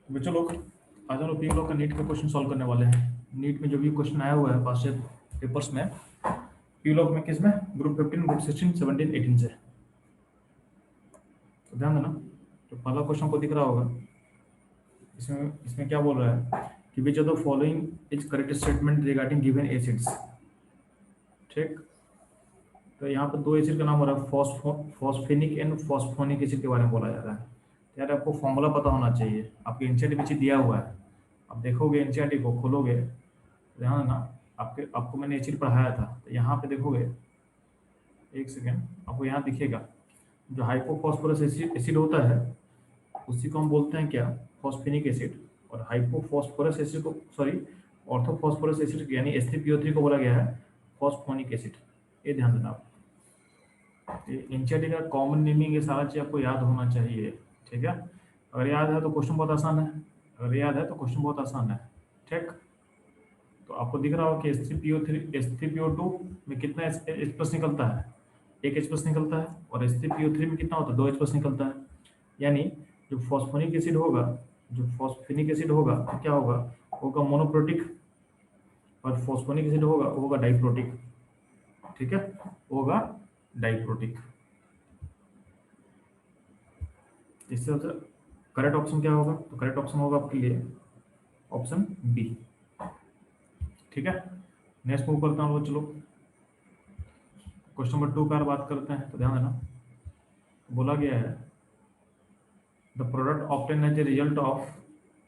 बच्चों लोग आज हम लोग पी लोग का नीट का क्वेश्चन सॉल्व करने वाले हैं। नीट में जो भी क्वेश्चन आया हुआ है पास पेपर्स में, पी लोग में किस में ग्रुप 15, ग्रुप 16, 17, 18 से, तो ध्यान देना। तो पहला क्वेश्चन को दिख रहा होगा, इसमें इसमें क्या बोल रहा है कि विच of the following is correct statement regarding given acids. ठीक, तो यहाँ पर दो एसिड का नाम हो रहा है, फॉस्फेनिक एंड फॉस्फोनिक एसिड के बारे में बोला जा रहा है। तो यार आपको फॉर्मूला पता होना चाहिए, आपके एनसीईआरटी पीछे दिया हुआ है। आप देखोगे एनसीईआरटी को खोलोगे, ध्यान देना, आपको मैंने एसिड पढ़ाया था, तो यहाँ पे देखोगे, एक सेकेंड, आपको यहाँ दिखेगा जो हाइपोफॉस्फोरस एसिड होता है उसी को हम बोलते हैं क्या, फॉस्फेनिक एसिड। और हाइपोफॉस्फोरस एसिड को, सॉरी, ऑर्थोफॉस्फोरस एसिड यानी H3PO3 को बोला गया है फॉस्फोनिक एसिड। ये ध्यान देना आप, एनसीईआरटी का कॉमन नेमिंग, ये सारा चीज आपको याद होना चाहिए। ठीक है, अगर याद है तो क्वेश्चन बहुत आसान है, अगर याद है तो क्वेश्चन बहुत आसान है। ठीक, तो आपको दिख रहा होगा कि H3PO2 में कितना H प्लस निकलता है, एक H प्लस निकलता है, और H3PO3 में कितना होता है, 2 H प्लस निकलता है। यानी जो फॉस्फोनिक एसिड होगा, जो फॉस्फेनिक एसिड होगा तो क्या होगा, होगा मोनोप्रोटिक, और फॉस्फोनिक एसिड होगा वो होगा डाइप्रोटिक। ठीक है, वो होगा डाइप्रोटिक। इससे करेक्ट ऑप्शन क्या होगा, तो करेक्ट ऑप्शन होगा आपके लिए ऑप्शन बी। ठीक है, नेक्स्ट मूव करता हूँ, चलो क्वेश्चन नंबर 2 का बात करते हैं। तो ध्यान देना, बोला गया है the product obtain as a result of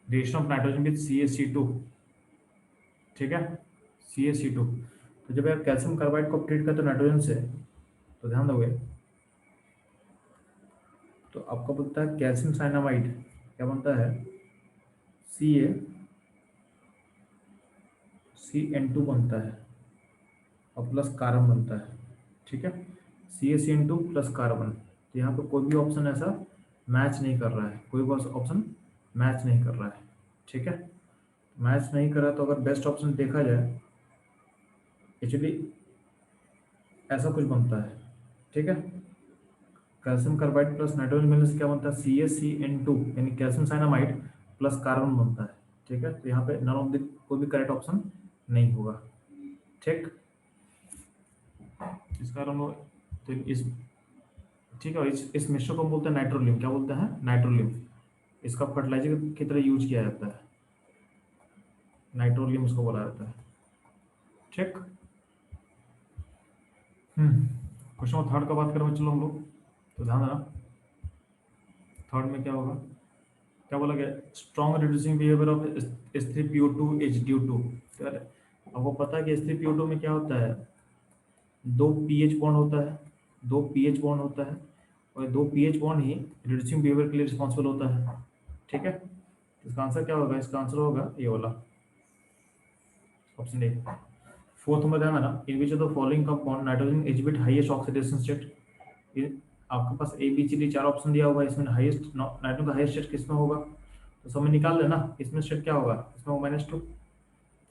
reaction of nitrogen with CaC2। ठीक है, CaC2, तो जब यार कैल्शियम कार्बाइड को ट्रीट करते नाइट्रोजन से, तो ध्यान दोगे तो आपका बनता है कैल्शियम साइनामाइड, क्या बनता है, CaCN2 बनता है, और प्लस कार्बन बनता है। ठीक है, CaCN2 प्लस कार्बन। तो यहाँ पर कोई भी ऑप्शन ऐसा मैच नहीं कर रहा है, कोई भी ऑप्शन मैच नहीं कर रहा है। ठीक है, मैच नहीं कर रहा, तो अगर बेस्ट ऑप्शन देखा जाए, एक्चुअली ऐसा कुछ बनता है। ठीक है, कैल्शियम कार्बाइड प्लस नाइट्रोजन मिलने से क्या बनता है, CaCN2 यानी कैल्शियम साइनामाइड प्लस कार्बन बनता है। ठीक है, तो यहाँ पे नन ऑफ द कोई भी करेक्ट ऑप्शन नहीं होगा। ठीक, इस कारण तो इस, ठीक है, इस मिश्र को हम बोलते हैं नाइट्रोलियम, क्या बोलते हैं, नाइट्रोलियम। इसका फर्टिलाइजर की तरह यूज किया जाता है, नाइट्रोलियम इसको बोला जाता है। ठीक, क्वेश्चन नंबर थर्ड का बात करें चलो हम लोग, तो ध्यान देना, थर्ड में क्या होगा, क्या बोला गया, strong reducing behaviour of H3PO2 is due to. आपको पता है कि H3PO2 में क्या होता है, दो पीएच बॉन्ड होता है, दो पीएच बॉन्ड होता है, और दो पीएच बॉन्ड ही रिड्यूसिंग बिहेवियर के लिए रिस्पॉन्सिबल होता है। ठीक है, इसका आंसर क्या होगा, इसका आंसर होगा ये वाला ऑप्शन ए। फोर्थ में ध्यान देना, in which of the following compound nitrogen exhibit highest oxidation state. आपके पास ABCD 4 ऑप्शन दिया हुआ है, इसमें हाईएस्ट नाइट्रोजन का हाईएस्ट स्टेट किसमें होगा, तो समय निकाल लेना, इसमें स्टेट क्या होगा, इसमें -2,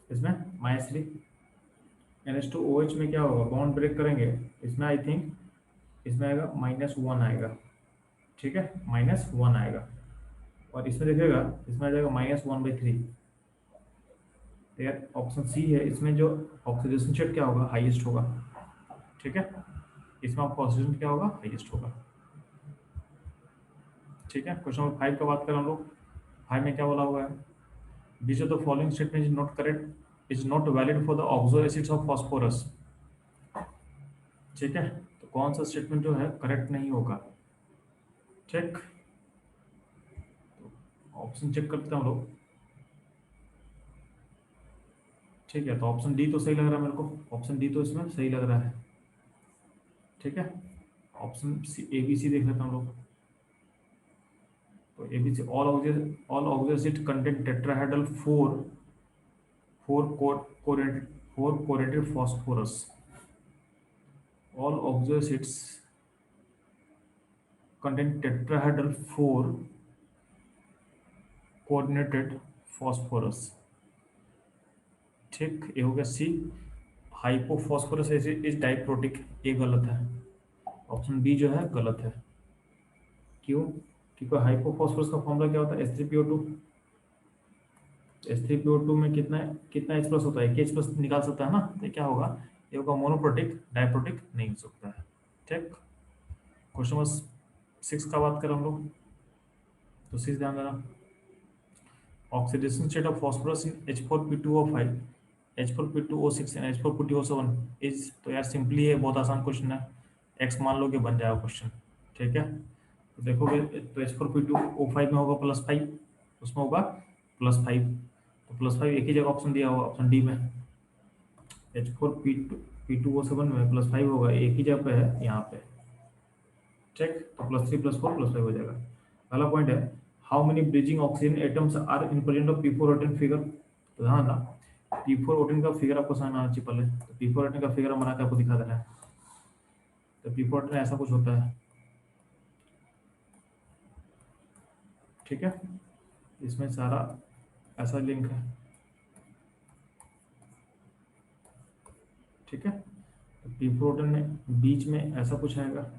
इसमें -3, NH2OH में क्या होगा, बॉन्ड ब्रेक करेंगे, इसमें आई थिंक इसमें आएगा -1 आएगा। ठीक है, -1 आएगा, और इसमें देखिएगा इसमें आ जाएगा -1/3। तो यार ऑप्शन सी है, इसमें जो ऑक्सीडेशन स्टेट क्या होगा, हाईएस्ट होगा। ठीक है, इसमें आपका ऑक्सीजन क्या होगा, हाईएस्ट होगा। ठीक है, क्वेश्चन नंबर 5 का बात करें हम लोग, 5 में क्या बोला हुआ है, विच of the following statement is not correct, is not valid for the oxo acids of phosphorus. ठीक है, तो कौन सा स्टेटमेंट जो है करेक्ट नहीं होगा। ठीक, ऑप्शन चेक करते हैं हम लोग। ठीक है, तो ऑप्शन डी तो सही लग रहा है मेरे को, ऑप्शन डी तो इसमें सही लग रहा है। ठीक है, ऑप्शन ABC देख लेते हैं हम लोग, तो ABC all oxidate content tetrahedral 4 coordinated phosphorus. All oxidates content tetrahedral 4 coordinated phosphorus. ठीक, ये हो गया C. Hypophosphorous acid is diprotic, ये गलत है, ऑप्शन बी जो है गलत है। क्यों, क्योंकि हाइपोफॉस्फोरस का फॉर्मूला क्या होता है, H3PO2, H3PO2 में कितना कितना H प्लस होता है, एक H प्लस निकाल सकता है ना, तो ये क्या होगा, ये होगा मोनोप्रोटिक, डाइप्रोटिक नहीं हो सकता है। ठीक, क्वेश्चन नंबर 6 का बात करें हम लोग, तो 6 ध्यान देना। Oxidation state of phosphorus in H4P2O5, H4P2O6 and H4P2O7 is, तो यार सिंपली है, बहुत आसान क्वेश्चन है, एक्स मान लो कि बन जाएगा क्वेश्चन। ठीक है, तो देखोगे तो H4P2O5 में होगा +5, उसमें होगा +5, तो +5 एक ही जगह ऑप्शन दिया होगा, ऑप्शन डी में। H4P2O7 में +5 होगा, एक ही जगह पे है यहाँ पे। ठीक, तो +3 +4 +5 हो जाएगा। पहला पॉइंट है, how many bridging oxygen atoms are in present of P4O10 figure, तो ध्यान ना, P4O10 का फिगर आपको समझ में आना चाहिए पहले, तो P4O10 का फिगर बना के आपको दिखा देना है। तो P4O10 ऐसा कुछ होता है। ठीक है, इसमें सारा ऐसा लिंक है। ठीक है, तो P4O10 में बीच में ऐसा कुछ आएगा,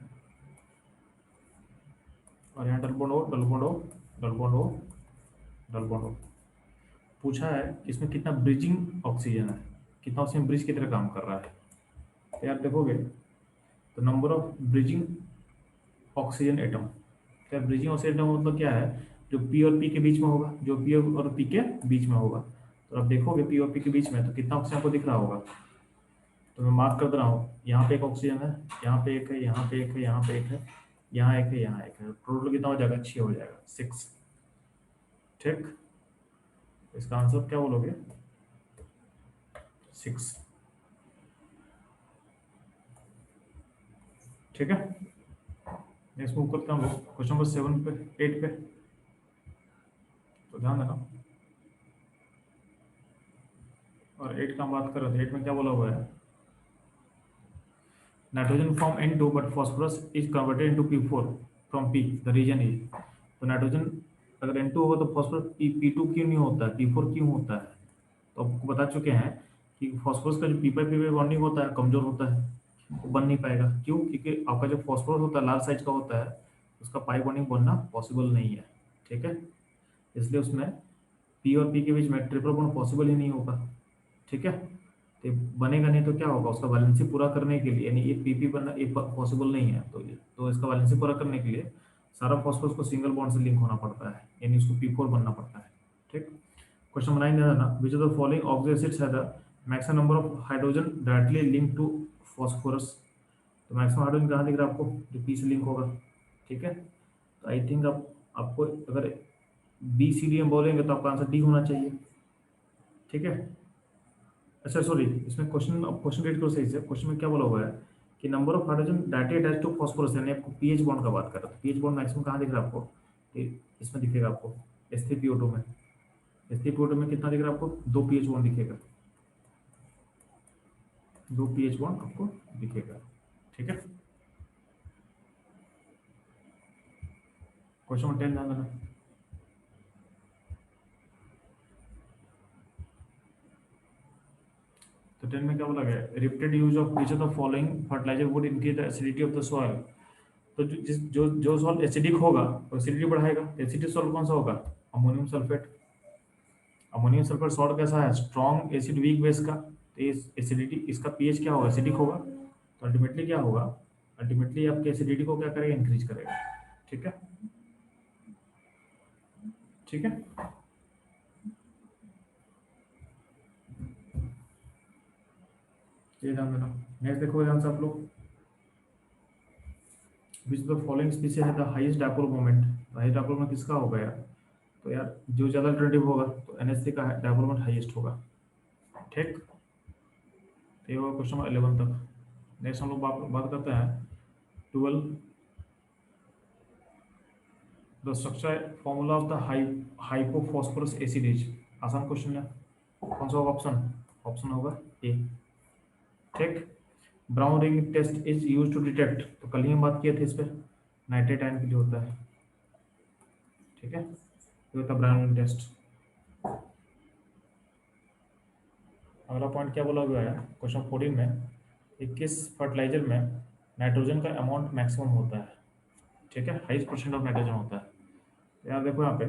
और यहाँ double bond O, double bond O, double bond O, double bond O। पूछा है कि इसमें कितना ब्रिजिंग ऑक्सीजन है, कितना ऑक्सीजन ब्रिज की तरह काम कर रहा है। तो यार देखोगे तो number of bridging oxygen atom, क्या ब्रिजिंग ऑक्सीजन एटम मतलब क्या है, जो पी और पी के बीच में होगा, जो पी और पी के बीच में होगा। तो आप देखोगे पी और पी के बीच में तो कितना ऑक्सीजन आपको दिख रहा होगा, तो मैं मार्क कर दे रहा हूँ, यहाँ पे एक ऑक्सीजन है, यहाँ पे एक है, यहाँ पे एक है, यहाँ पे एक है, यहाँ एक है, यहाँ एक है, टोटल कितना हो जाएगा, 6 हो जाएगा, 6। ठीक, इसका आंसर क्या बोलोगे, 6। ठीक है, नेक्स्ट मूव करते हैं हम लोग क्वेश्चन नंबर 7 पे, 8 पे, तो ध्यान देना। और 8 का हम बात कर रहे थे, 8 में क्या बोला हुआ है, nitrogen form N2 but phosphorus is converted into P4 from P, the reason is, तो नाइट्रोजन अगर N2 होगा तो फॉस्फोरस P2 क्यों नहीं होता है, P4 क्यों होता है। तो आपको बता चुके हैं कि फॉस्फोरस का जो P5P5 बॉन्डिंग होता है कमजोर होता है, वो बन नहीं पाएगा, क्यों, क्योंकि आपका जो फॉस्फोरस होता है लार्ज साइज का होता है, उसका पाई बॉन्डिंग बनना पॉसिबल नहीं है। ठीक है, इसलिए उसमें पी और पी के बीच में ट्रिपल बॉन्ड पॉसिबल ही नहीं होगा। ठीक है, तो बनेगा नहीं तो क्या होगा, उसका वैलेंसी पूरा करने के लिए, यानी ये पीपी बनना ये पॉसिबल नहीं है, तो इसका वैलेंसी पूरा करने के लिए सारा फॉस्फोरस को सिंगल बॉन्ड से लिंक होना पड़ता है, यानी इसको P4 बनना पड़ता है। ठीक, क्वेश्चन नंबर 9 देना, which of the following oxygen acids have the maximum number of hydrogen directly link to phosphorus, तो मैक्सिमम हाइड्रोजन कहाँ दिख रहा है आपको, जो पी से लिंक होगा। ठीक है, तो आई थिंक आप आपको अगर बी सी डी में बोलेंगे तो आपका आंसर डी होना चाहिए। ठीक है, अच्छा सॉरी, इसमें क्वेश्चन क्वेश्चन रीड करो सही से, क्वेश्चन में क्या बोला हुआ है कि number of hydrogen directly attached to phosphorus, यानी आपको पीएच बॉन्ड का बात कर रहा था, पीएच बॉन्ड मैक्सिमम कहाँ दिख रहा है आपको, इसमें दिखेगा आपको H3PO2 में, H3PO2 में कितना दिख रहा है आपको, 2 पीएच बॉन्ड दिखेगा, 2 पीएच बॉन्ड आपको दिखेगा। ठीक है, क्वेश्चन नंबर 10 ध्यान देना। तो 10 में क्या बोला गया, repeated use of which of the following fertilizer would increase the acidity of the soil, तो जो सॉल्ट एसिडिक होगा वो एसिडिटी बढ़ाएगा, एसिडिक सॉल्ट कौन सा होगा, ammonium sulphate. Ammonium sulphur salt कैसा है, स्ट्रॉन्ग एसिड वीक बेस का, तो इस एसिडिटी इसका पीएच क्या होगा, एसिडिक होगा, तो अल्टीमेटली क्या होगा, अल्टीमेटली आपके एसिडिटी को क्या करेगा, इंक्रीज करेगा। ठीक है, ठीक है, ये ध्यान देना। नेक्स्ट देखो ध्यान से आप लोग, विच द फॉलोइंग स्पीशीज है the highest dipole moment, highest dipole moment किसका होगा यार, तो यार जो ज़्यादा अल्टरनेटिव होगा तो NH3 का डाइपोल मोमेंट हाईएस्ट होगा। ठीक, तो ये होगा क्वेश्चन नंबर 11 तक। नेक्स्ट हम लोग बात करते हैं 12, the structure formula of the hypophosphorous acid is, आसान क्वेश्चन है, कौन सा होगा ऑप्शन, ऑप्शन होगा ए। ठीक, brown ring test is use to detect, तो कल ही हम बात किए थे इस पर, नाइट्रेट आयन के लिए होता है। ठीक है, ये होता है ब्राउन रिंग टेस्ट। अगला पॉइंट क्या बोला हुआ है क्वेश्चन 14 में, कि किस फर्टिलाइजर में नाइट्रोजन का अमाउंट मैक्सिमम होता है। ठीक है, 22% ऑफ नाइट्रोजन होता है। यार देखो यहाँ पे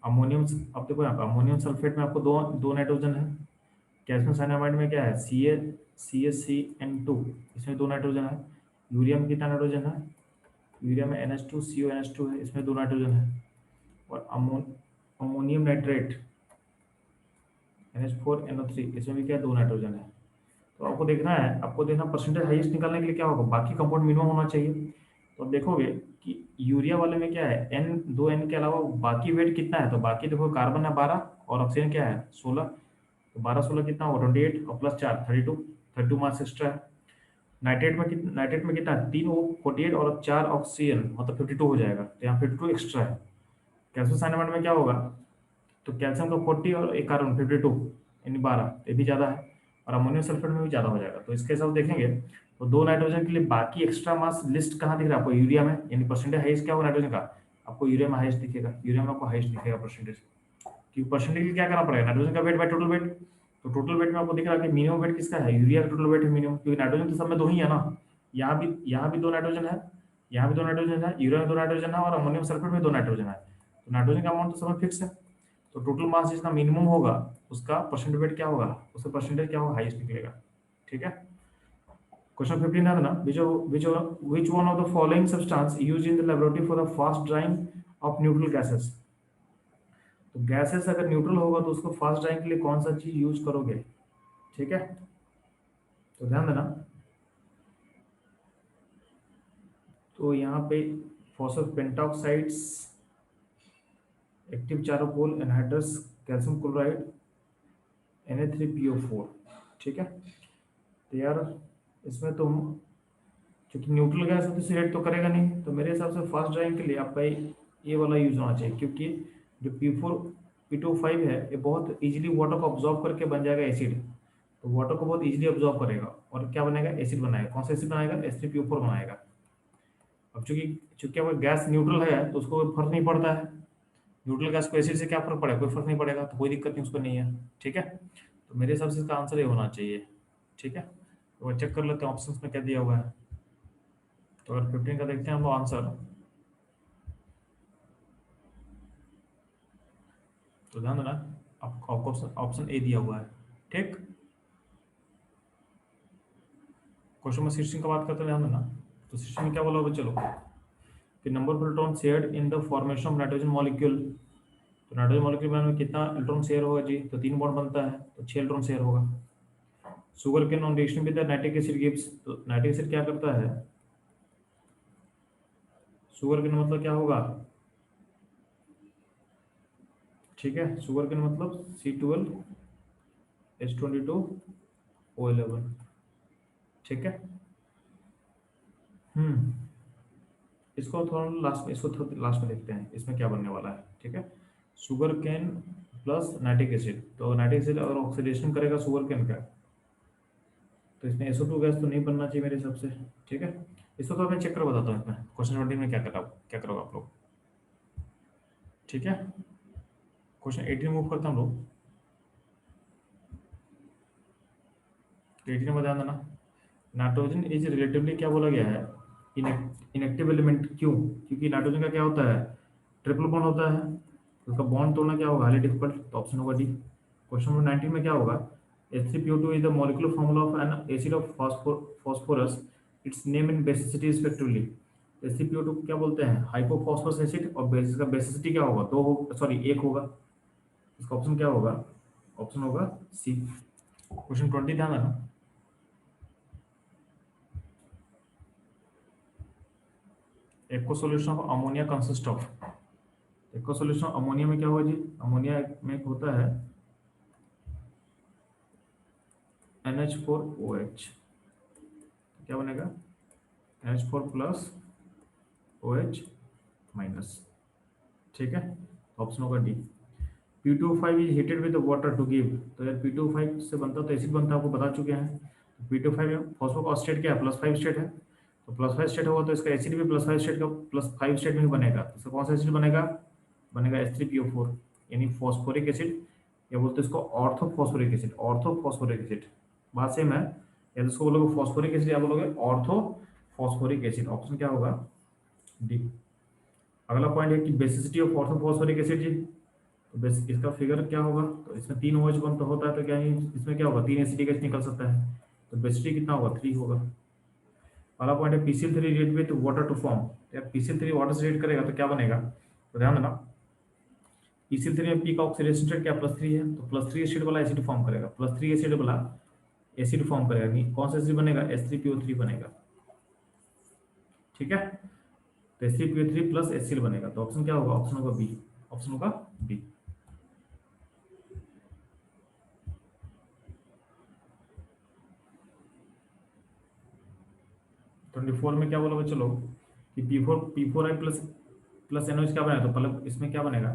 अमोनियम, अब देखो यहाँ पे अमोनियम सल्फेट में आपको दो दो नाइट्रोजन है। कैल्शियम साइनामाइड में क्या है, CaCH2, इसमें दो नाइट्रोजन है। यूरिया में कितना नाइट्रोजन है, यूरिया में NH2CONH2 है, इसमें दो नाइट्रोजन है। और अमोनियम नाइट्रेट NH4NO3, इसमें भी क्या है, दो नाइट्रोजन है। तो आपको देखना है, आपको देखना परसेंटेज हाईएस्ट निकालने के लिए क्या होगा, बाकी कंपाउंड मिनिमम होना चाहिए। तो आप देखोगे कि यूरिया वाले में क्या है, N के अलावा बाकी वेट कितना है, तो बाकी देखो कार्बन है 12 और ऑक्सीजन क्या है 16। तो 12 16 कितना होगा 28 और प्लस 4 32 मार्क्स एक्स्ट्रा है। नाइट्रेट में कितना है, 3 वो 48 और 4 ऑक्सीजन मतलब 52 हो जाएगा, तो यहाँ 52 एक्स्ट्रा है। कैल्शियम साइनामाइड में क्या होगा, तो कैल्शियम का 40 और एक कार्बन 52 यानी 12, ये भी ज़्यादा है। और अमोनियम सल्फेट में भी ज़्यादा हो जाएगा। तो इसके हिसाब से देखेंगे तो दो नाइट्रोजन के लिए बाकी एक्स्ट्रा मास लिस्ट कहाँ दिख रहा है आपको, यूरिया में, यानी परसेंटेज हाइस्ट क्या होगा नाइट्रोजन का, आपको यूरिया में हाइस्ट दिखेगा, यूरिया में आपको हाइस्ट दिखेगा परसेंटेज। क्योंकि परसेंटेज के लिए क्या करना पड़ेगा, नाइट्रोजन का वेट बाय टोटल वेट। तो टोटल वेट में आपको दिख रहा है कि मिनिमम वेट किसका है, यूरिया का टोटल वेट है मिनिमम, क्योंकि नाइट्रोजन तो सब में दो ही है ना। यहाँ भी दो नाइट्रोजन है, यहाँ भी दो नाइट्रोजन है, यूरिया में दो नाइट्रोजन है और अमोनियम सल्फेट में दो नाइट्रोजन है। तो नाइट्रोजन का अमाउंट तो सब में फिक्स है। तो टोटल मास जितना मिनिमम होगा उसका परसेंट वेट क्या होगा, उसका परसेंटेज क्या होगा, हाईएस्ट निकलेगा। ठीक है। क्वेश्चन 15 है ना, which one of the following substance used in the laboratory for the fast drying of neutral gases। तो गैसेस अगर न्यूट्रल होगा तो उसको फास्ट ड्राइंग के लिए कौन सा चीज यूज करोगे। ठीक है, तो ध्यान देना। तो यहाँ पे phosphorus pentoxides, active charcoal, anhydrous calcium chloride, Na3PO4। ठीक है, तो यार इसमें तो क्योंकि न्यूट्रल गैस है तो इसे रेड तो करेगा नहीं, तो मेरे हिसाब से फास्ट ड्राइंग के लिए आपका ये वाला यूज होना चाहिए। क्योंकि जो P4P25 है ये बहुत इजीली वाटर को ऑब्जॉर्व करके बन जाएगा एसिड। तो वाटर को बहुत इजीली ऑब्जॉर्व करेगा और क्या बनेगा, एसिड बनाएगा। कौन सा एसिड बनाएगा, H3PO4 बनाएगा। अब चूंकि चूंकि अगर गैस न्यूट्रल है तो उसको कोई फर्क नहीं पड़ता है। न्यूट्रल गैस को एसिड से क्या फर्क पड़ेगा, कोई फर्क नहीं पड़ेगा, तो कोई दिक्कत नहीं उसको नहीं है। ठीक है, तो मेरे हिसाब से इसका आंसर ये होना चाहिए। ठीक है, तो चेक कर लेते हैं ऑप्शन में क्या दिया हुआ है। तो अगर 15 का देखते हैं हम आंसर, तो ध्यान देना आपको ऑप्शन ए दिया हुआ है। ठीक, क्वेश्चन में 16 का बात करते हैं, ध्यान देना। तो 16 में क्या बोला होगा, चलो कि number of electron shared in the formation of nitrogen molecule. तो नाइट्रोजन मॉलिक्यूल में कितना इलेक्ट्रॉन शेयर होगा जी, तो 3 बॉन्ड बनता है तो 6 इलेक्ट्रॉन शेयर होगा। Sugar cane on reaction with the nitric acid gives, तो नाइट्रिक एसिड क्या करता है, शुगर केन मतलब क्या होगा, ठीक है, शुगर केन मतलब C12H22O11। ठीक है, हम्म, इसको थोड़ा लास्ट में, इसको थोड़ा लास्ट में देखते हैं इसमें क्या बनने वाला है। ठीक है, sugar cane plus nitric acid, तो नाइट्रिक एसिड अगर ऑक्सीडेशन करेगा शुगर केन का, तो इसमें SO2 गैस तो नहीं बनना चाहिए मेरे हिसाब से। ठीक है, इसको तो मैं चेक कर बताता हूँ इसमें क्वेश्चन 20 में क्या करोगे आप लोग। ठीक है, क्वेश्चन 18 मूव करता हूँ लोग। तो 18 में ध्यान देना, नाइट्रोजन इज रिलेटिवली क्या बोला गया है, इनएक्टिव एलिमेंट। क्यों, क्योंकि नाइट्रोजन का क्या होता है, ट्रिपल बॉन्ड होता है, तो उसका बॉन्ड तोड़ना क्या होगा, हाईली डिफिकल्ट, तो ऑप्शन होगा डी। क्वेश्चन नंबर 19 में क्या होगा, H3PO2 is the molecular formula of an acid of phosphorus, its name and basicity respectively। H3PO2 को क्या बोलते हैं, हाइपोफॉस्फोरस एसिड, और बेसिस का बेसिसिटी क्या होगा, दो हो सॉरी एक होगा। इसका ऑप्शन क्या होगा, ऑप्शन होगा सी। क्वेश्चन 20 ध्यान देना, aqua solution of ammonia consist of. Aqua solution of ammonia में क्या होगा जी, अमोनिया में एक होता है NH4OH, क्या बनेगा NH4 प्लस OH माइनस। ठीक है, ऑप्शन होगा D. P25 is heated with water to give, तो यार P25 से बनता तो एसिड बनता है, आपको बता चुके हैं। तो P25 में फॉस्फो का स्टेट क्या है, +5 स्टेट है, तो +5 स्टेट होगा तो इसका एसिड भी +5 स्टेट का +5 स्टेट में ही बनेगा। तो इसका कौन सा एसिड बनेगा, बनेगा H3PO4, यानी फॉस्फोरिक एसिड, या बोलते हैं इसको ऑर्थोफॉस्फोरिक एसिड। ऑर्थोफॉस्फोरिक एसिड बात सेम है, या तो इसको बोलोगे फॉस्फोरिक एसिड या बोलोगे ऑर्थोफॉस्फोरिक एसिड। ऑप्शन क्या होगा डी। अगला पॉइंट है कि बेसिसिटी ऑफ ऑर्थोफॉस्फोरिक एसिड जी, तो बस इसका फिगर क्या होगा, तो इसमें 3 OH बॉन्ड तो होता है, तो क्या है इसमें क्या होगा, 3 ACD निकल सकता है, तो बेसिसिटी कितना होगा, 3 होगा। पहला पॉइंट है PCl3 react with water to form, या PCl3 वाटर से रिएक्ट करेगा तो क्या बनेगा, तो ध्यान देना PCl3 में पी का ऑक्सीडेशन रेट क्या +3 है, तो +3 एसिड वाला एसिड फॉर्म करेगा, +3 एसिड वाला एसिड फॉर्म करेगा, नहीं कौन सा एसिड बनेगा, H3PO3 बनेगा। ठीक है, तो H3PO3 प्लस HCl बनेगा, तो ऑप्शन क्या होगा, ऑप्शन होगा बी, ऑप्शन होगा बी। तो 24 में क्या बोलोगे, चलो कि P4I प्लस NOH क्या बनेगा, तो पहले इसमें क्या बनेगा,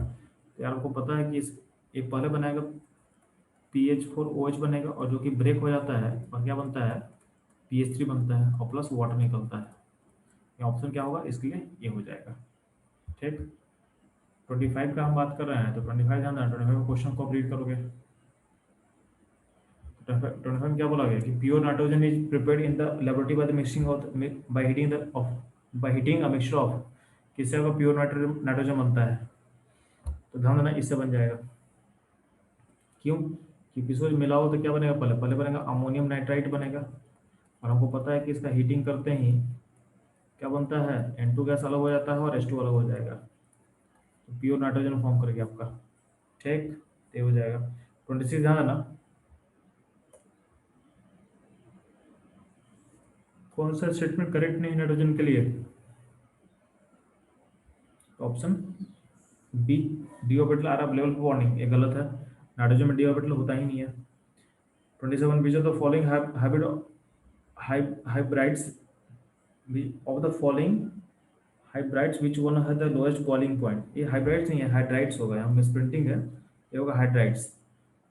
तो यार आपको पता है कि इस एक पहले बनाएगा PH4OH बनेगा, और जो कि ब्रेक हो जाता है और क्या बनता है, PH3 बनता है और प्लस वाटर निकलता है। ये ऑप्शन क्या होगा, इसके लिए ये हो जाएगा। ठीक, 25 का हम बात कर रहे हैं, तो 25 ध्यान देना, 25 क्वेश्चन को रीड करोगे। 25 में क्या बोला गया कि pure nitrogen is prepared in the laboratory by the mixing of by heating the of by heating a mixture of, किससे होगा, प्योर नाइट्रोजन बनता है, तो ध्यान देना इससे बन जाएगा। क्यों, क्योंकि इसको मिलाओ तो क्या बनेगा, पहले पहले बनेगा अमोनियम नाइट्राइट बनेगा, और हमको पता है कि इसका हीटिंग करते ही क्या बनता है, N2 गैस अलग हो जाता है और H2 अलग हो जाएगा, तो प्योर नाइट्रोजन फॉर्म करेगा आपका। ठीक, तो ये हो जाएगा। 26 ध्यान देना, कौन सा स्टेटमेंट करेक्ट नहीं है नाइट्रोजन के लिए, option B, D orbital are अब लेवल पर बॉन्डिंग, ये गलत है, नाइट्रोजन में डी ऑर्बिटल होता ही नहीं है। 27 विच of the following hybrid hybrids of the following hybrids which one है द लोएस्ट बॉइलिंग पॉइंट, ये हाइब्रिड्स नहीं है, हाइड्राइड्स होगा, यहाँ मिस प्रिंटिंग है, ये होगा हाइड्राइड्स।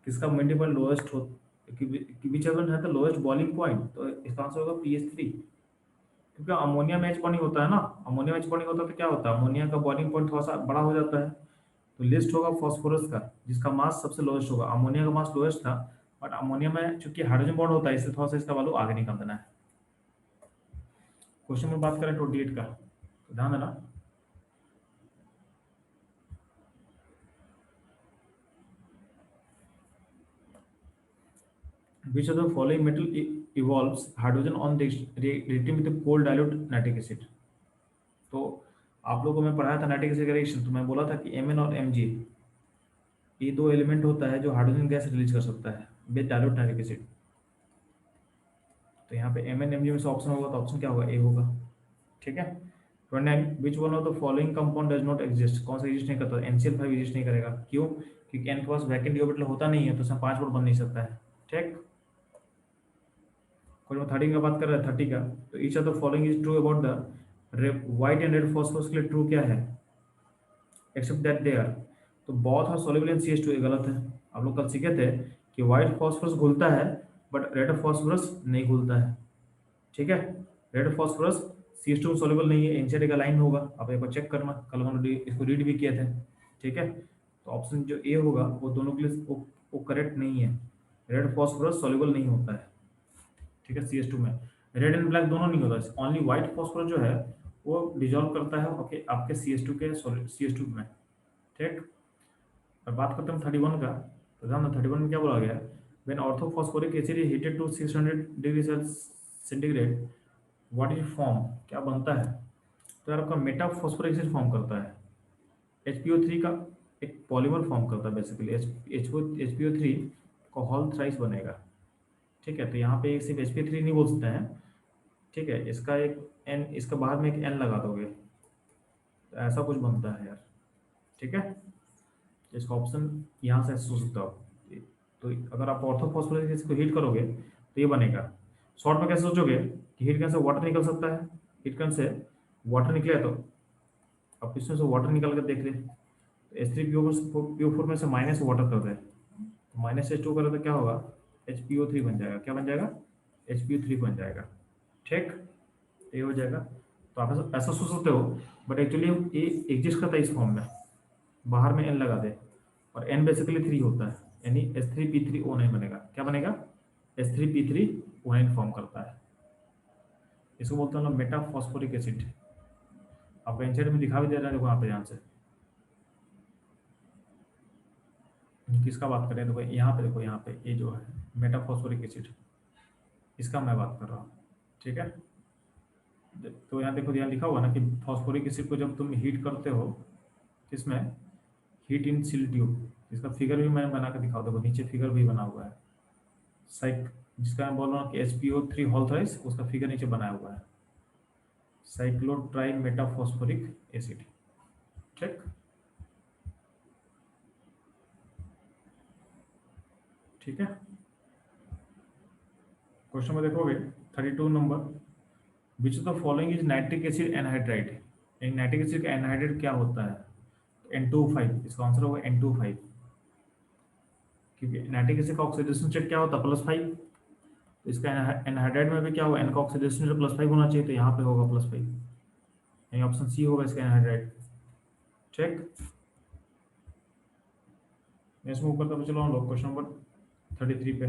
किसका मेल्टिंग पॉइंट लोएस्ट हो, विच वन है द लोएस्ट बॉइलिंग पॉइंट, तो इसका आंसर होगा PH3, क्योंकि अमोनिया में H बॉन्डिंग होता है ना, अमोनिया में H बॉन्डिंग होता है तो क्या होता है, अमोनिया का बॉइलिंग पॉइंट थोड़ा सा बड़ा हो जाता है, तो लिस्ट होगा फास्फोरस का, जिसका मास सबसे लोएस्ट होगा, अमोनिया का मास लोएस्ट था, बट अमोनिया में चूंकि हाइड्रोजन बॉन्ड होता है, इससे थोड़ा सा इसका वैल्यू आगे निकाल देना है। क्वेश्चन में बात करें 28 का, तो ध्यान देना, which of the following metal evolves hydrogen on reacting with a cold dilute nitric acid, तो आप लोगों को मैं पढ़ाया था नाइट्रिक एसिड का रिएक्शन, तो मैं बोला था कि Mn और Mg, ये दो एलिमेंट होता है जो हाइड्रोजन गैस रिलीज कर सकता है विद डाइल्यूट नाइट्रिक एसिड, तो यहाँ पे Mn Mg में से ऑप्शन होगा, तो ऑप्शन क्या होगा, ए होगा। ठीक है, 29 which one of the following compound does not exist, कौन सा एग्जिस्ट नहीं करता, NCl5 एग्जिस्ट नहीं करेगा, क्यों, क्योंकि N के पास वैकेंट ऑर्बिटल होता नहीं है, तो उसमें 5 बोर्ड बन नहीं सकता है। ठीक, क्वेश्चन 30 का बात कर रहे हैं, 30 का, तो each of the following is true about the white and red phosphorus के लिए ट्रू क्या है, एक्सेप्ट दैट दे आर, तो both are soluble in CH2, ये गलत है। आप लोग कल सीखे थे कि व्हाइट फॉस्फोरस घुलता है बट रेड फॉस्फोरस नहीं घुलता है। ठीक है, रेड फॉस्फोरस CH2 में सॉल्युबल नहीं है, एनसीआरटी का लाइन होगा, आप एक बार चेक करना, कल हम इसको रीड भी किए थे। ठीक है, तो ऑप्शन जो ए होगा वो दोनों के लिए वो करेक्ट नहीं है, रेड फॉस्फोरस सॉल्युबल नहीं होता है। ठीक है, CH2 में रेड एंड ब्लैक दोनों नहीं होता है, ओनली व्हाइट फॉस्फोरस जो है वो डिजोल्व करता है ओके आपके CH2 में। ठीक, अब बात करते हैं 31 का, तो ध्यान 31 में क्या बोला गया, when orthophosphoric acid is heated to 600 degree centigrade what is form, क्या बनता है, तो यार आपका मेटा फॉस्फोरिक एसिड फॉर्म करता है, HPO3 का एक पॉलीमर फॉर्म करता है बेसिकली, HPO3 का हॉल थ्राइस बनेगा। ठीक है, तो यहाँ पे सिर्फ HPO3 नहीं बोल सकते हैं, ठीक है, इसका एक एन, इसका बाद में एक एन लगा दोगे, तो ऐसा कुछ बनता है यार। ठीक है, इसका ऑप्शन यहाँ से सोच सकते हो आप। तो अगर आप ऑर्थोफॉस्फोरिक एसिड को हीट करोगे तो ये बनेगा। शॉर्ट में कैसे सोचोगे कि हीट गन से वाटर निकल सकता है, हीट गन से वाटर निकले तो आप इसमें से वाटर निकल कर देख ले, तो H3PO4 में से माइनस वाटर कर दे, तो -H2 करें तो क्या होगा, HPO3 बन जाएगा, क्या बन जाएगा, HPO3 बन जाएगा। ठीक, तो ये हो जाएगा, तो आप ऐसा सोच सकते हो, बट एक्चुअली ये एग्जिस्ट करता है इस फॉर्म में, बाहर में एन लगा दे, और एन बेसिकली 3 होता है, यानी H3P3O9 बनेगा, क्या बनेगा, H3P3O9 फॉर्म करता है, इसको बोलते हैं मेटा फॉस्फोरिक एसिड। आपको एनसीईआरटी में दिखा भी दे रहा है, देखो यहाँ पे ध्यान से। किसका बात करें? देखो यहाँ पे, देखो यहाँ पे ये जो है मेटाफॉस्फोरिक एसिड, इसका मैं बात कर रहा हूँ। ठीक है, तो यहाँ देखो, यहाँ लिखा हुआ ना कि फॉस्फोरिक एसिड को जब तुम हीट करते हो, किसमें? हीट इन सिल ट्यूब। इसका फिगर भी मैं बना के दिखाऊँ, देखो नीचे फिगर भी बना हुआ है। साइक जिसका मैं बोल रहा हूँ कि SpO3 होल थ्राइस, उसका फिगर नीचे बनाया हुआ है, साइक्लोट्राई मेटाफॉस्फोरिक एसिड। ठीक, ठीक है। क्वेश्चन में देखोगे 32 number, which of the following is nitric acid anhydride. Nitric acid का एनहाइड्राइड क्या होता है? N2O5, इसका आंसर होगा N2O5, क्योंकि नाइट्रिक एसिड का ऑक्सीडेशन स्टेट क्या होता है? +5। तो इसका एनहाइड्राइड में भी क्या होगा? N का ऑक्सीडेशन स्टेट +5 होना चाहिए, तो यहाँ पे होगा +5, यानी ऑप्शन सी होगा इसका एनहाइड्राइड। ठीक, नेक्स्ट मूव करते हुए चलो हम लोग क्वेश्चन नंबर 33 पे।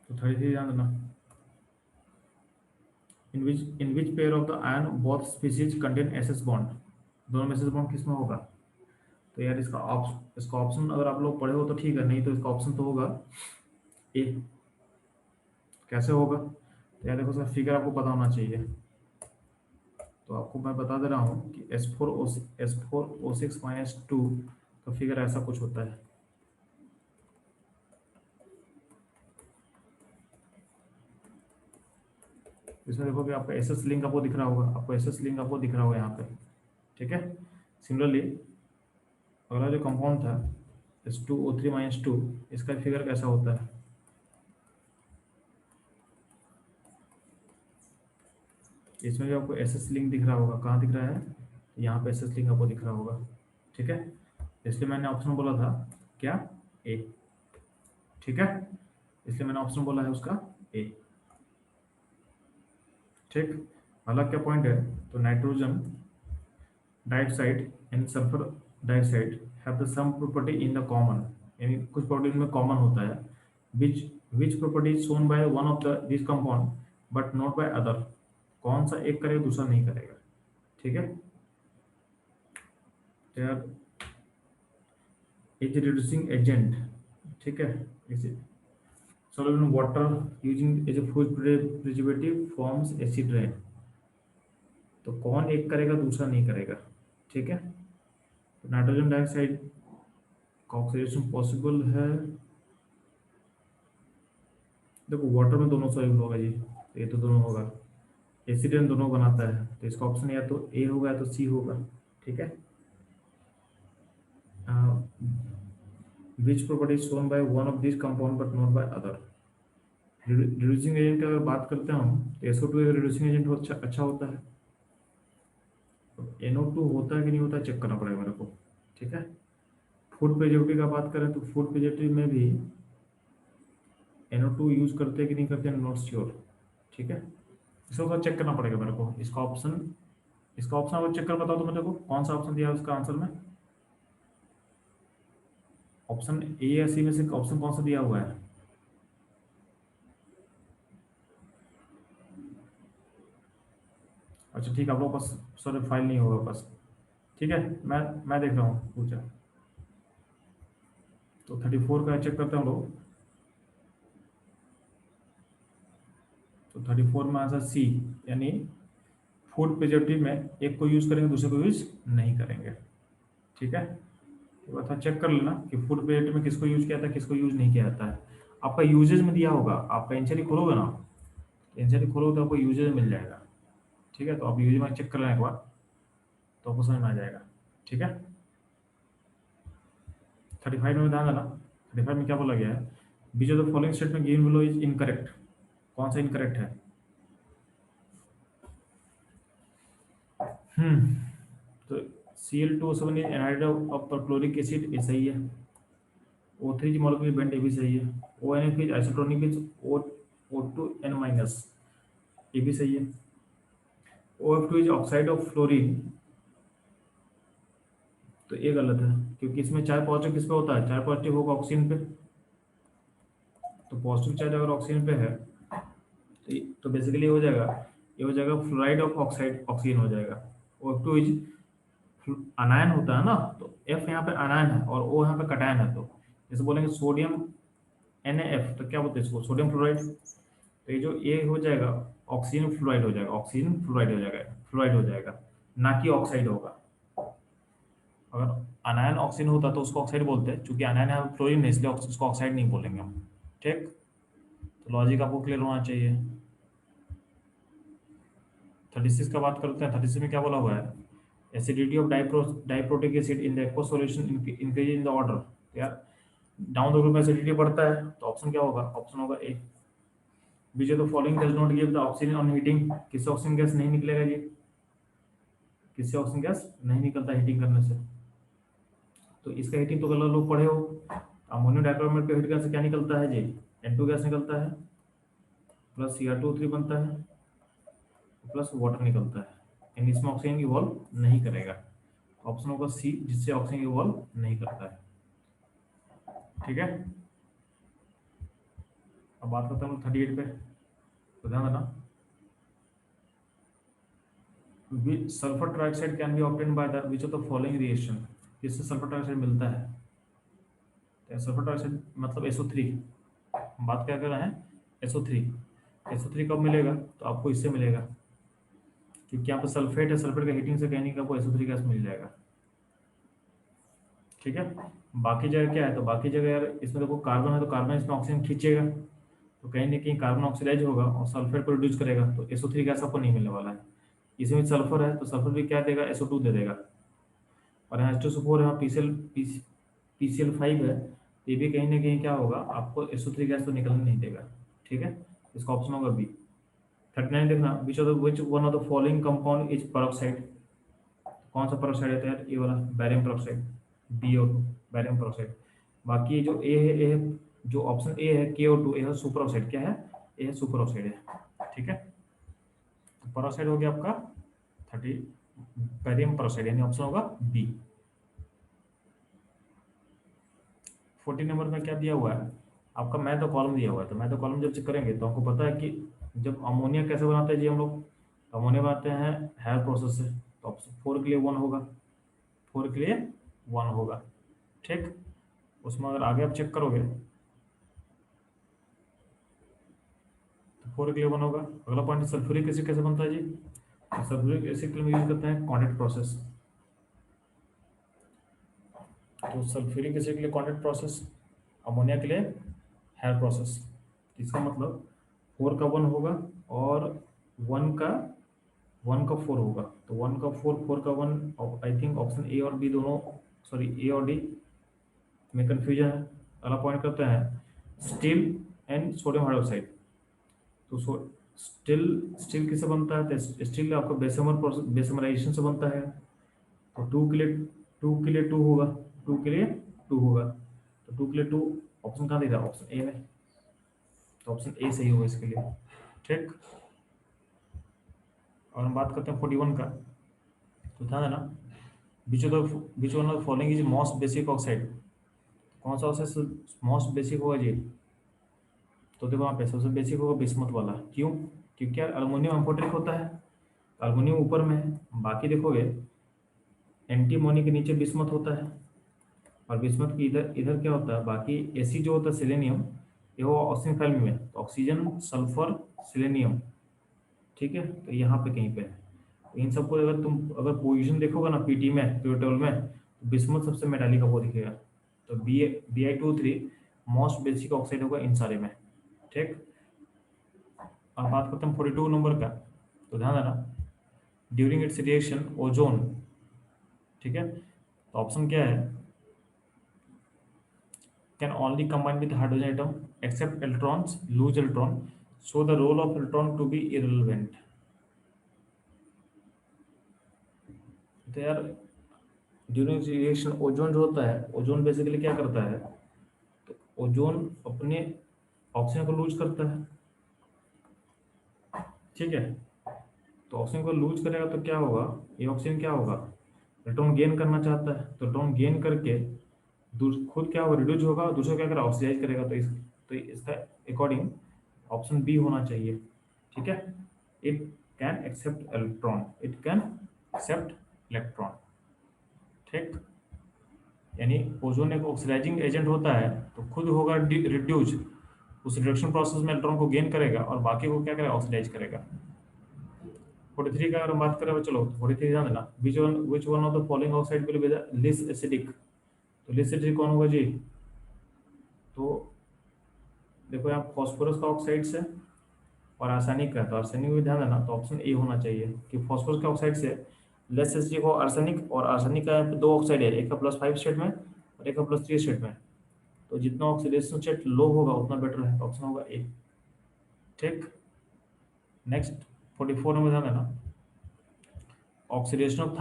तो 33 ध्यान देना, in which pair of the ion both species contain SS bond। दोनों में SS bond किसमें होगा? तो यार इसका ऑप्शन अगर आप लोग पढ़े हो तो ठीक है, नहीं तो इसका ऑप्शन तो होगा ए। कैसे होगा? तो यार देखो, इसका फिगर आपको पता होना चाहिए, तो आपको मैं बता दे रहा हूँ कि S4O6-2 का फिगर ऐसा कुछ होता है। इसमें देखो कि आपका SS लिंक आपको दिख रहा होगा, यहाँ पे। ठीक है, सिमिलरली अगला जो कंपाउंड था S2O3-2, इसका फिगर कैसा होता है? इसमें भी आपको SS लिंक दिख रहा होगा, कहाँ दिख रहा है? यहाँ पे SS लिंक आपको दिख रहा होगा। ठीक है, इसलिए मैंने ऑप्शन बोला था क्या? ए। ठीक है, इसलिए मैंने ऑप्शन बोला है उसका ए। ठीक, अलग क्या पॉइंट है? तो nitrogen dioxide and sulphur dioxide have the sum property in the common, यानी कुछ प्रॉपर्टी में कॉमन होता है। Which property is shown by one of the this compound but not by other. कौन सा एक करेगा, दूसरा नहीं करेगा? ठीक है, तो यार इज रिड्यूसिंग एजेंट। ठीक है, इसे soluble in water using as a food preservative forms acid rain। तो कौन एक करेगा, दूसरा नहीं करेगा? ठीक है, तो नाइट्रोजन डाइऑक्साइड का ऑक्सीडेशन पॉसिबल है। देखो वाटर में दोनों सॉल्यूबल होगा जी, तो ये तो दोनों होगा, एसिड रेन दोनों बनाता है, तो इसका ऑप्शन या तो ए होगा या तो सी होगा। ठीक है, which property is shown by one of this compound but not by other. Reducing agent की अगर बात करते हैं हम, तो SO2 एक रिड्यूसिंग एजेंट अच्छा होता है। NO2 होता है कि नहीं होता है, चेक करना पड़ेगा मेरे को। ठीक है, फूड प्रिजर्वेटिव का बात करें तो फूड प्रिजर्वेटिव में भी NO2 यूज करते हैं कि नहीं करते हैं, नॉट श्योर। ठीक है, इसको तो चेक करना पड़ेगा मेरे को। इसका ऑप्शन अगर चेक कर बताओ तो मेरे को कौन सा ऑप्शन दिया है उसका आंसर में? ऑप्शन ए या सी में से ऑप्शन कौन सा दिया हुआ है? अच्छा ठीक है, आप लोग पास सॉरी फाइल नहीं होगा पास। ठीक है, मैं देख रहा हूँ पूछा। तो 34 का चेक करते हैं हम लोग। तो 34 में आंसर सी, यानी फूड प्रिजर्वेटिव में एक को यूज करेंगे, दूसरे को यूज नहीं करेंगे। ठीक है, एक बार थोड़ा चेक कर लेना कि फूड प्रिजर्वेटिव में किसको यूज किया था, किसको यूज नहीं किया जाता है। आपका यूजेज में दिया होगा, आपका एनसीईआरटी खोलोगे ना, एनसीईआरटी खोलोगे तो आपको यूजेज मिल जाएगा। ठीक है, तो आप यूजेज में चेक कर लेना एक बार, तो आपको समझ में आ जाएगा। ठीक है, 35 में ध्यान देना, 35 में क्या बोला गया है? Which of the following statement given below is incorrect. कौन सा इनकरेक्ट है? तो Cl2O7 is anhydride of perchloric acid, ये सही है। O3 की मॉलिक्यूलर बेंड, ये भी सही है। ONF is isotonic is O2N-, ये भी सही है। OF2 is oxide of fluorine, तो ये गलत है, क्योंकि इसमें चार पॉजिटिव किस पे होता है? चार पॉजिटिव होगा ऑक्सीजन पे, तो पॉजिटिव चार्ज अगर ऑक्सीजन पे है तो बेसिकली हो जाएगा, ये हो जाएगा फ्लोराइड ऑफ ऑक्साइड ऑक्सीजन हो जाएगा। OF2 इज अनायन होता है ना, तो F यहाँ पे अनायन है और O यहाँ पे कटायन है, तो जैसे बोलेंगे सोडियम NaF, तो क्या बोलते हैं इसको, सोडियम फ्लोराइड। तो ये जो ए हो जाएगा ऑक्सीजन फ्लोराइड हो जाएगा, ऑक्सीजन फ्लोराइड हो जाएगा, फ्लोराइड हो जाएगा, ना कि ऑक्साइड होगा। अगर अनायन ऑक्सीजन होता तो उसको ऑक्साइड बोलते हैं, चूंकि अनायन है फ्लोरीन है इसलिए उसको ऑक्साइड नहीं बोलेंगे हम। ठीक, तो लॉजिक आपको क्लियर होना चाहिए। 36 का बात करते हैं। 36 में क्या बोला हुआ है, acidity of diprotic acid in the aqueous solution increase in the order. यार डाउन द ग्रुप में एसिडिटी बढ़ता है तो ऑप्शन क्या होगा, ऑप्शन होगा a. Which of the following does not give the oxygen on heating, किससे ऑक्सीजन गैस नहीं निकलेगा जी, किससे ऑक्सीजन गैस नहीं निकलता हीटिंग करने से। तो इसका हीटिंग तो कलर लोग पढ़े हो, अमोनियम डाइक्रोमेट के हीट गैस से क्या निकलता है जी, N2 गैस निकलता है, प्लस Cr2O3 बनता है, प्लस वाटर निकलता है, यानी इसमें ऑक्सीजन इवॉल्व नहीं करेगा। ऑप्शन होगा सी, जिससे ऑक्सीजन इवॉल्व नहीं करता है। ठीक है, अब बात करते हैं 38 पे, तो ध्यान देना। Sulphur trioxide can be obtain by the which of the following reaction, किससे सल्फर ट्राइऑक्साइड मिलता है। तो सल्फर ट्राइऑक्साइड मतलब SO3, बात क्या कर रहे हैं, SO3। SO3 कब मिलेगा, तो आपको इससे मिलेगा, क्योंकि यहाँ पर सल्फेट है, सल्फेट का हीटिंग से कहने का आपको SO3 गैस मिल जाएगा। ठीक है, बाकी जगह क्या है, तो बाकी जगह यार इसमें देखो कार्बन है, तो कार्बन इसमें ऑक्सीजन खींचेगा, तो कहीं ना कहीं कार्बन ऑक्सीडाइज होगा और सल्फेट को रिड्यूस करेगा, तो SO3 गैस आपको नहीं मिलने वाला है। इसमें सल्फर है तो सल्फर भी क्या देगा, SO2 दे देगा। और यहाँ H2SO4 यहाँ PCl5 है, तो ये भी कहीं ना कहीं क्या होगा, आपको SO3 गैस तो निकलने नहीं देगा। ठीक है, इसका ऑप्शन होगा बी। 39 देखना, which one of the following compound is peroxide, कौन सा पेरोक्साइड है, तो यार ये वाला barium peroxide, BO2, barium peroxide. बाकी ये जो ए है, जो ऑप्शन ए है KO2, ये है सुपर ऑक्साइड, क्या है, ये है सुपर ऑक्साइड है। ठीक है, तो पेरोक्साइड हो गया आपका 30, बैरियम पेरोक्साइड, यानी ऑप्शन होगा बी। 40 नंबर में क्या दिया हुआ है आपका, मैं तो कॉलम दिया हुआ है, तो मैं तो कॉलम जब चेक करेंगे तो आपको पता है कि जब अमोनिया कैसे बनाते हैं जी हम लोग, तो अमोनिया बनाते हैं हेयर प्रोसेस से, तो ऑप्शन 4 के लिए 1 होगा, 4 के लिए 1 होगा। ठीक, उसमें अगर आगे आप चेक करोगे तो 4 के लिए 1 होगा। अगला पॉइंट, सल्फ्यूरिक एसिड कैसे बनता है जी, तो सल्फ्यूरिक एसिड के लिए यूज करते हैं कॉन्टैक्ट प्रोसेस। तो सल्फ्यूरिक एसिड के लिए कॉन्टैक्ट प्रोसेस, अमोनिया के लिए हेयर प्रोसेस। इसका मतलब 4 का 1 होगा और 1 का 4 होगा, तो 1 का 4, 4 का 1, आई थिंक ऑप्शन ए और बी दोनों, सॉरी ए और डी में कंफ्यूजन है। अगला पॉइंट करते हैं स्टील एंड सोडियम हाइड्रोक्साइड। तो स्टील स्टील किससे बनता है, तो स्टील आपका बेसमर प्रोसेस, बेसमराइजेशन से बनता है। तो 2 के लिए 2 होगा, 2 के लिए 2 होगा, तो 2 के लिए 2 ऑप्शन कहाँ दे रहा है, ऑप्शन ए में, तो ऑप्शन ए सही होगा इसके लिए। ठीक, और हम बात करते हैं 41 का, तो ध्यान देना, which one of following is most basic oxide, कौन सा ऑक्साइड मोस्ट बेसिक होगा जी, तो देखो वहाँ पे सबसे बेसिक होगा बिस्मथ वाला। क्यों, क्योंकि यार अल्मोनियम एम्फोटेरिक होता है, अल्मोनियम ऊपर में है, बाकी देखोगे एंटीमोनी के नीचे बिस्मथ होता है, और बिस्मथ की इधर इधर क्या होता है, बाकी एसी जो होता है सिलेनियम, ये वो ऑक्सीजन फैमिली में, तो ऑक्सीजन सल्फर सिलेनियम। ठीक है, तो यहाँ पे कहीं पे है, तो इन सबको अगर तुम अगर पोजीशन देखोगे ना पीटी में, पीरियोडिक टेबल में, तो बिस्मथ सबसे मेटालिक आपको दिखेगा, तो Bi2O3 मोस्ट बेसिक ऑक्साइड होगा इन सारे में। ठीक, अब बात करते हैं 42 नंबर का, तो ध्यान देना, ड्यूरिंग इट्स रिएक्शन ओजोन, ठीक है, तो ऑप्शन क्या है, can only combine with hydrogen atom except electrons lose electron, so the role of electron to be irrelevant। तो यार ड्यूरिंग रिएक्शन ओजोन जो होता है, ओजोन बेसिकली क्या करता है, तो ओजोन अपने ऑक्सीजन को लूज करता है। ठीक है, तो ऑक्सीजन को लूज करेगा तो क्या होगा, ये ऑक्सीजन क्या होगा, इलेक्ट्रॉन गेन करना चाहता है, तो इलेक्ट्रॉन गेन करके खुद क्या होगा, रिड्यूस होगा, दूसरा क्या करेगा, ऑक्सीडाइज करेगा, तो इसका अकॉर्डिंग ऑप्शन बी होना चाहिए। ठीक है, it can accept electron, it can accept electron. ठीक, यानी ओजोन एक ऑक्सीडाइजिंग एजेंट होता है, तो खुद होगा रिड्यूस, उस रिडक्शन प्रोसेस में इलेक्ट्रॉन को गेन करेगा और बाकी को क्या करेगा, ऑक्सीडाइज करेगा। 43 का अगर हम बात करें, चलो 43 ध्यान देना, which one of the following oxide will be the less acidic. तो लेस एसिडिक कौन होगा जी? तो देखो यहाँ फॉस्फोरस का ऑक्साइड है और आर्सेनिक का, तो आर्सेनिक भी ध्यान देना, तो ऑप्शन ए होना चाहिए कि फॉस्फोरस के ऑक्साइड से लेस एसिडिक हो आर्सेनिक, और आर्सेनिक का यहाँ पे दो ऑक्साइड है, एक का +5 स्टेट में और एक का +3 स्टेट में, तो जितना ऑक्सीडेशन स्टेट लो होगा उतना बेटर है, तो ऑप्शन होगा ए। ठीक, नेक्स्ट 44 में ध्यान देना, oxidation of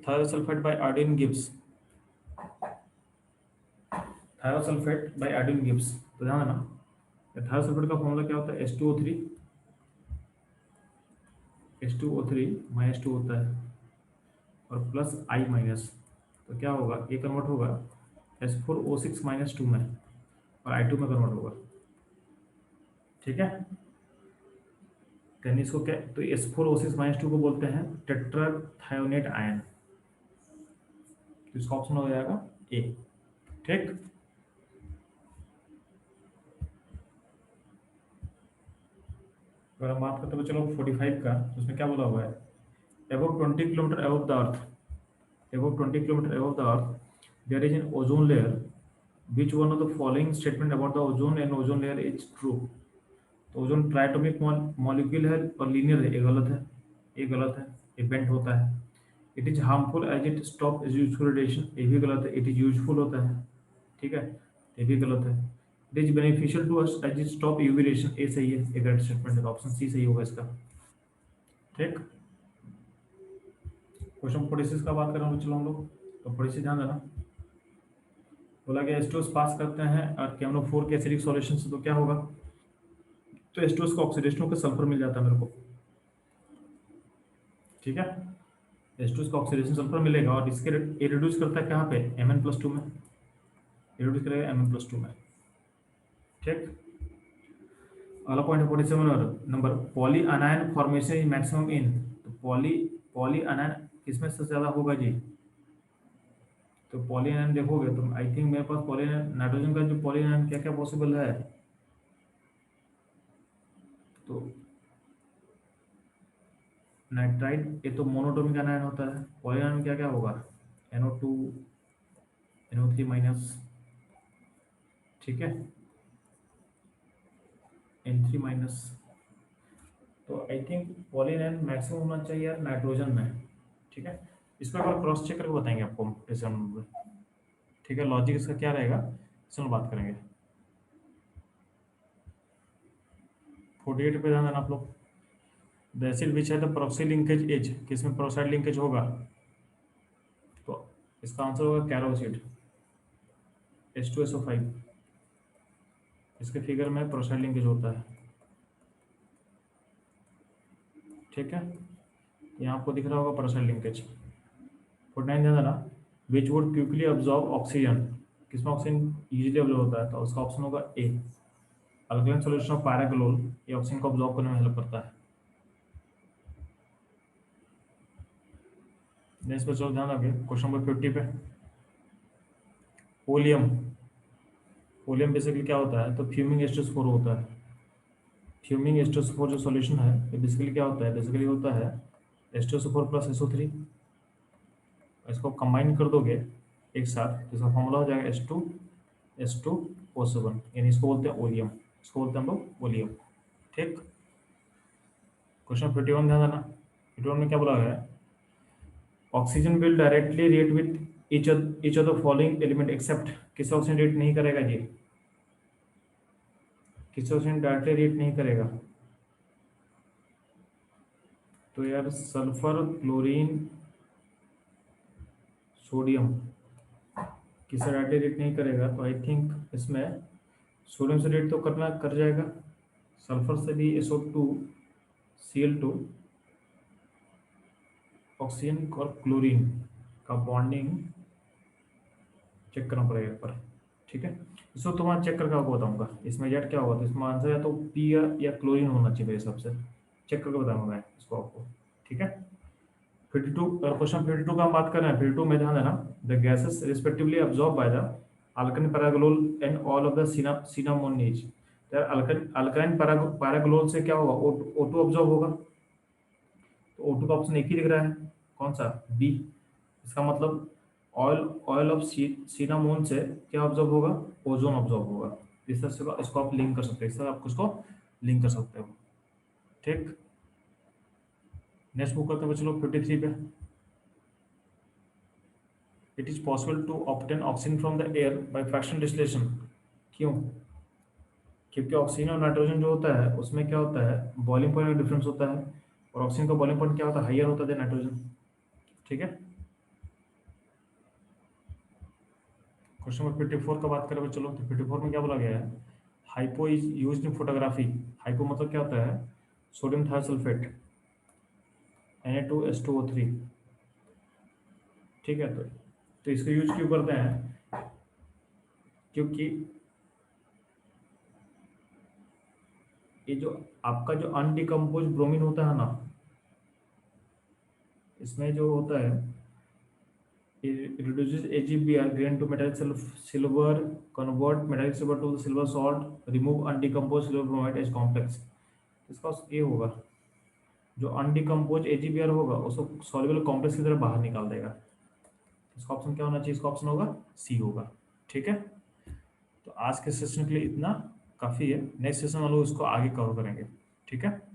thiosulphate by iodine gives, thiosulphate by iodine gives, तो ध्यान देना थायोसल्फेट का फॉर्मूला क्या होता है, H2O3, H2O3 -2 होता है और प्लस I माइनस, तो क्या होगा, ये कन्वर्ट होगा H4O6 -2 में और I2 में कन्वर्ट होगा। ठीक है, यानी इसको क्या, तो H4O6 -2 को बोलते हैं टेट्राथायोनेट आयन, तो इसका ऑप्शन हो जाएगा ए। ठीक, अगर हम बात करते हैं चलो 45 का, तो उसमें क्या बोला हुआ है, above 20 kilometre above the earth, above 20 kilometer above the earth there is an ozone layer, which one of the following statement about the ozone and ozone layer is true। तो ओजोन ट्राइटोमिक मॉलिक्यूल है और linear है, ये गलत है, ये गलत है, ये बेंट होता है। It is harmful as it stop is useful radiation, ये भी गलत है, इट इज यूजफुल होता है। ठीक है, ये भी गलत है। It is beneficial to us as it stop UV radiation, ये सही है, ये करेक्ट स्टेटमेंट है, ऑप्शन सी सही होगा इसका। ठीक, क्वेश्चन 46 का बात कर रहा हूँ चलो हम लोग, तो 46 ध्यान देना, बोला गया H2S पास करते हैं और KMnO4 के एसिडिक सॉल्यूशन से, तो क्या होगा, तो H2S का ऑक्सीडेशन होकर सल्फर मिल जाता है मेरे को। ठीक है, H2S का ऑक्सीडेशन सल्फर मिलेगा और इसके ये रिड्यूस करता है कहाँ पे, Mn+2 में, रिड्यूस करेगा Mn+2 में। ठीक, अगला पॉइंट है 47 number, poly अनायन formation is maximum in, तो पॉली अनायन किसमें सबसे ज्यादा होगा जी, तो पॉली अनायन देखोगे तो आई थिंक मेरे पास पॉली नाइट्रोजन का जो पॉली अनायन क्या क्या पॉसिबल है, तो नाइट्राइड ये तो मोनोटोमिक अनायन होता है, पॉली अनायन क्या क्या होगा, NO2 NO3 माइनस, ठीक है, N3 माइनस, तो आई थिंक पॉली अनायन मैक्सिमम होना चाहिए यार नाइट्रोजन में। ठीक है, इसको एक बार क्रॉस चेक करके बताएंगे आपको हम। ठीक है, लॉजिक इसका क्या रहेगा, इसमें बात करेंगे। 48 पे ध्यान देना आप लोग, द एसिड विच है द प्रोक्सी लिंकेज एज, किसमें प्रोक्साइड लिंकेज होगा, तो इसका आंसर होगा कैरो एसिड, H2SO5, इसके फिगर में प्रोक्साइड लिंकेज होता है। ठीक है, यहाँ आपको दिख रहा होगा प्रोक्साइड लिंकेज। 49 ध्यान देना, which would quickly absorb oxygen, किसमें ऑक्सीजन इजीली अब्जॉर्ब होता है, तो उसका ऑप्शन होगा ए, अल्कलाइन सॉल्यूशन ऑफ पैराक्लोर, ये ऑक्सीजन को अब्जॉर्ब करने में हेल्प करता है। नेक्स्ट पे चलो ध्यान रखिए, क्वेश्चन नंबर 50 पे, ओलियम, ओलियम बेसिकली क्या होता है, तो फ्यूमिंग H2SO4 होता है। फ्यूमिंग H2SO4 जो सॉल्यूशन है ये बेसिकली क्या होता है, बेसिकली होता है H2SO4 प्लस SO3, इसको कंबाइन कर दोगे एक साथ, तो इसका फॉर्मूला हो जाएगा H2O7, यानी इसको बोलते हैं ओलियम, इसको बोलते हैं हम लोग ओलियम। ठीक, क्वेश्चन 51 ध्यान देना, 51 में क्या बोला गया है, oxygen will directly react with each of the following element except, किस ऑक्सीजन रिएक्ट नहीं करेगा जी, किस ऑक्सीजन डायरेक्टली रिएक्ट नहीं करेगा, तो यार सल्फर क्लोरीन सोडियम किससे डायरेक्टली रिएक्ट नहीं करेगा, तो आई थिंक इसमें सोडियम से रिएक्ट तो करना कर जाएगा, सल्फर से भी SO2 Cl2, ऑक्सीजन और क्लोरीन का बॉन्डिंग चेक करना पड़ेगा एक बार। ठीक है, इसको तुम्हारा चेक करके आपको बताऊंगा इसमें जेड क्या होगा, तो इसमें आंसर या तो P या क्लोरीन होना चाहिए मेरे हिसाब से, चेक करके बताऊंगा मैं इसको आपको। ठीक है, 52 क्वेश्चन 52 का हम बात कर रहे हैं। 52 में ध्यान देना, the gases respectively absorb by the अल्काइन pyrogallol and all of the cinnamon. अल्काइन पैराग्लोल से क्या होगा, O2 अब्जॉर्ब होगा, तो O2 का ऑप्शन एक ही दिख रहा है, कौन सा, बी। इसका मतलब ऑयल ऑयल ऑफ सिनामोन से क्या ऑब्जॉर्व होगा, ओजोन ऑब्जॉर्व होगा। इस तरह से इसको आप लिंक कर सकते हैं, इस तरह आप उसको लिंक कर सकते हो। ठीक, नेक्स्ट मूव करते हैं चलो 53 पे। It is possible to obtain oxygen from the air by fractional distillation. क्यों? क्योंकि ऑक्सीजन और नाइट्रोजन जो होता है उसमें क्या होता है, बॉइलिंग पॉइंट में डिफरेंस होता है, और ऑक्सीजन का बॉइलिंग पॉइंट क्या होता है, हाइयर होता है नाइट्रोजन। ठीक है, क्वेश्चन नंबर 54 का बात करें चलो, तो 54 में क्या बोला गया है, hypo is used in photography. Hypo मतलब क्या होता है, सोडियम थायोसल्फेट Na2H2O3। ठीक है, तो इसको यूज क्यों करते हैं, क्योंकि ये जो आपका जो अनडिकम्पोज ब्रोमीन होता है ना, इसमें जो होता है, it reduces AgBr grain to metallic silver, convert metallic silver to the silver salt, remove undecomposed silver bromide as complex। इसका ये होगा, जो अनडिकम्पोज AgBr होगा उसको सॉल्युबल कॉम्प्लेक्स की तरह बाहर निकाल देगा। इसका ऑप्शन क्या होना चाहिए, इसका ऑप्शन होगा सी होगा। ठीक है, तो आज के सेशन के लिए इतना काफ़ी है, नेक्स्ट सेशन हम लोग इसको आगे कवर करेंगे। ठीक है।